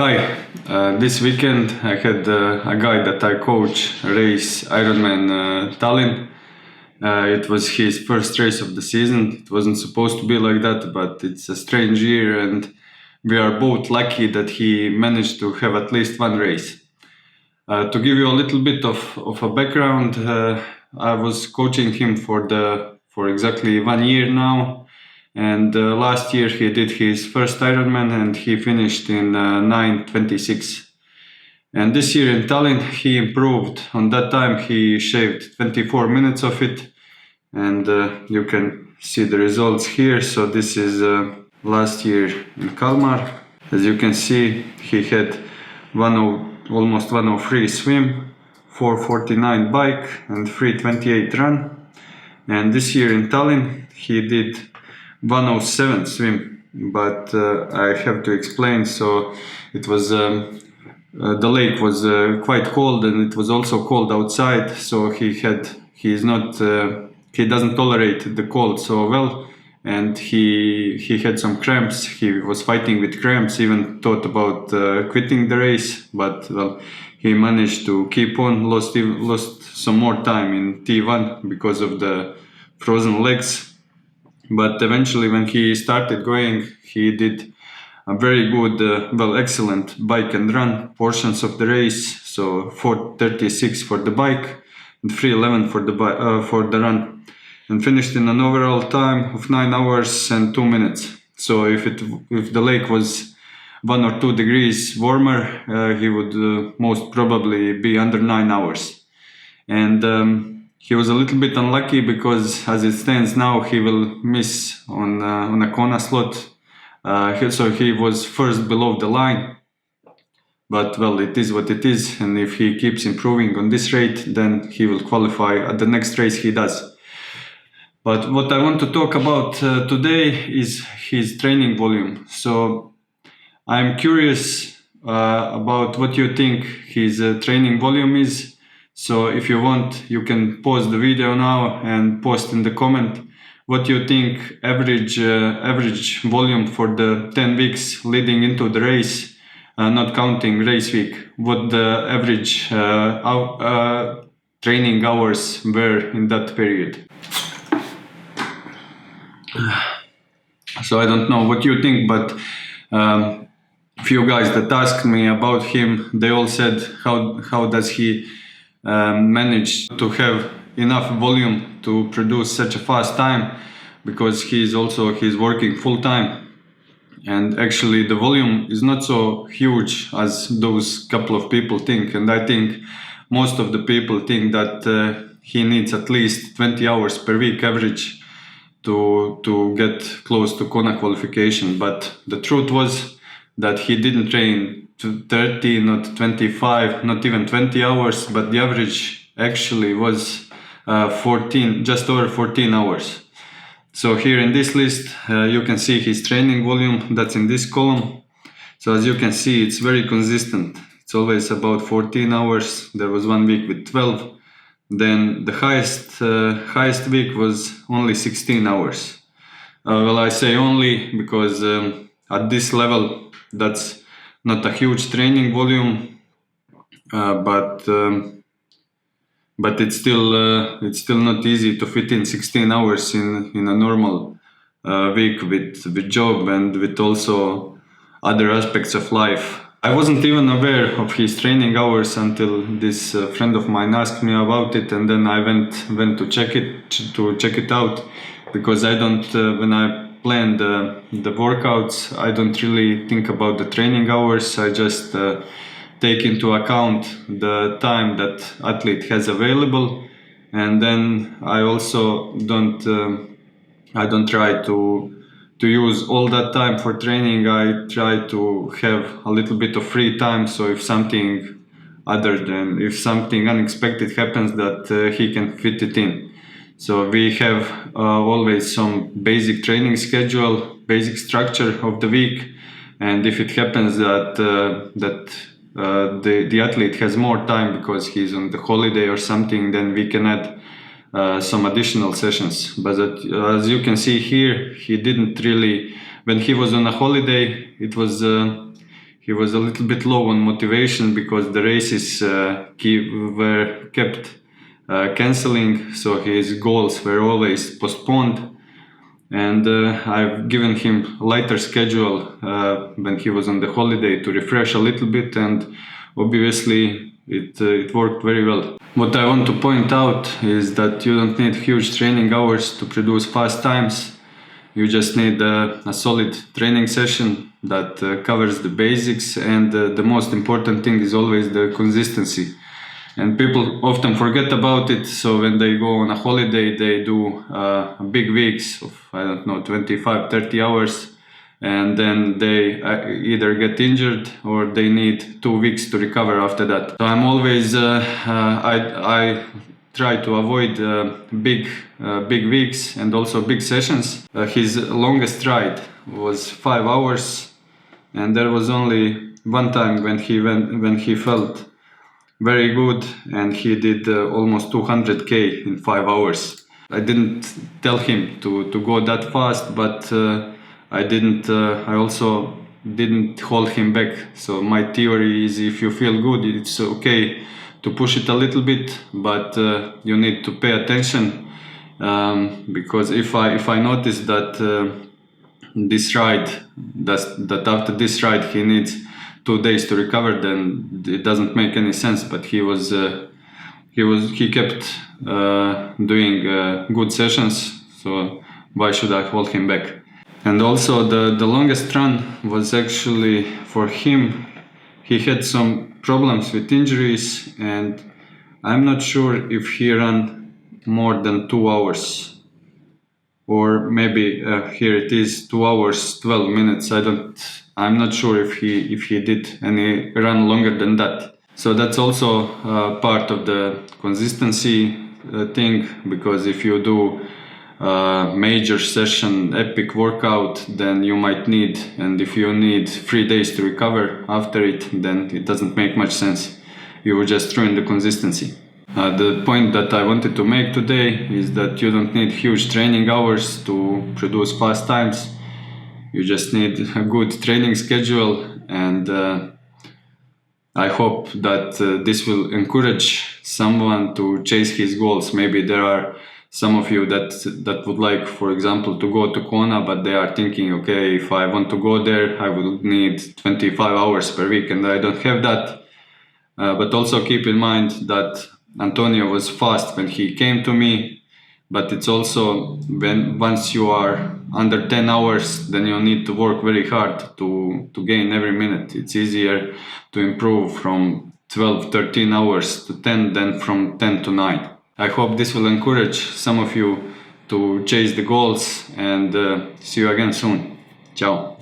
Hi, this weekend I had a guy that I coach race Ironman Tallinn. It was his first race of the season. It wasn't supposed to be like that, but it's a strange year and we are both lucky that he managed to have at least one race. To give you a little bit of a background, I was coaching him for exactly 1 year now. And last year he did his first Ironman and he finished in 9:26. And this year in Tallinn he improved. On that time he shaved 24 minutes of it, and you can see the results here. So this is last year in Kalmar. As you can see, he had almost 103 swim, 449 bike and 328 run. And this year in Tallinn he did 107 swim, but I have to explain. So it was the lake was quite cold, and it was also cold outside. So he doesn't tolerate the cold so well, and he had some cramps. He was fighting with cramps. Even thought about quitting the race, but well, he managed to keep on. Lost some more time in T1 because of the frozen legs. But eventually when he started going, he did a very good, excellent bike and run portions of the race. So 4:36 for the bike and 3:11 for the run, and finished in an overall time of 9 hours and 2 minutes. So if the lake was 1 or 2 degrees warmer, he would most probably be under 9 hours. And he was a little bit unlucky because, as it stands now, he will miss on a Kona slot. So he was first below the line. But well, it is what it is. And if he keeps improving on this rate, then he will qualify at the next race he does. But what I want to talk about today is his training volume. So I'm curious about what you think his training volume is. So if you want, you can pause the video now and post in the comment what you think average volume for the 10 weeks leading into the race, not counting race week, what the average training hours were in that period. So I don't know what you think, but few guys that asked me about him, they all said how does he manage to have enough volume to produce such a fast time, because he's working full time. And actually the volume is not so huge as those couple of people think. And I think most of the people think that he needs at least 20 hours per week average to get close to Kona qualification. But the truth was that he didn't train 30, not 25, not even 20 hours, but the average actually was 14, just over 14 hours. So here in this list, you can see his training volume, that's in this column. So as you can see, it's very consistent. It's always about 14 hours. There was 1 week with 12. Then the highest week was only 16 hours. Well, I say only because at this level, that's not a huge training volume, but it's still not easy to fit in 16 hours in a normal week with job and with also other aspects of life. I wasn't even aware of his training hours until this friend of mine asked me about it, and then I went to check it out, because I don't when I plan the workouts, I don't really think about the training hours. I just take into account the time that athlete has available, and then I also don't try to use all that time for training. I try to have a little bit of free time, so if something unexpected happens, that he can fit it in. So we have always some basic training schedule, basic structure of the week, and if it happens that the athlete has more time because he's on the holiday or something, then we can add some additional sessions. But as you can see here, he didn't really, when he was on a holiday, it was he was a little bit low on motivation because the races were kept canceling, so his goals were always postponed. And I've given him a lighter schedule when he was on the holiday to refresh a little bit, and obviously it worked very well. What I want to point out is that you don't need huge training hours to produce fast times. You just need a solid training session that covers the basics, and the most important thing is always the consistency. And people often forget about it, so when they go on a holiday, they do big weeks of, 25-30 hours, and then they either get injured or they need 2 weeks to recover after that. So I'm always, I try to avoid big weeks and also big sessions. His longest ride was 5 hours, and there was only one time when he felt very good, and he did almost 200k in 5 hours. I didn't tell him to go that fast, but I also didn't hold him back. So my theory is, if you feel good, it's okay to push it a little bit, but you need to pay attention, because if I notice that that after this ride he needs 2 days to recover, then it doesn't make any sense. But he kept doing good sessions, so why should I hold him back? And also the longest run was actually for him. He had some problems with injuries, and I'm not sure if he ran more than 2 hours, or maybe here it is 2 hours 12 minutes. I'm not sure if he did any run longer than that. So that's also part of the consistency thing, because if you do major session, epic workout, then you might need, and if you need 3 days to recover after it, then it doesn't make much sense. You will just ruin the consistency. The point that I wanted to make today is that you don't need huge training hours to produce fast times. You just need a good training schedule, and I hope that this will encourage someone to chase his goals. Maybe there are some of you that would like, for example, to go to Kona, but they are thinking, okay, if I want to go there, I would need 25 hours per week, and I don't have that. But also keep in mind that Antonio was fast when he came to me, but it's also once you are under 10 hours, then you need to work very hard to gain every minute. It's easier to improve from 12-13 hours to 10 than from 10 to 9. I hope this will encourage some of you to chase the goals, and see you again soon. Ciao.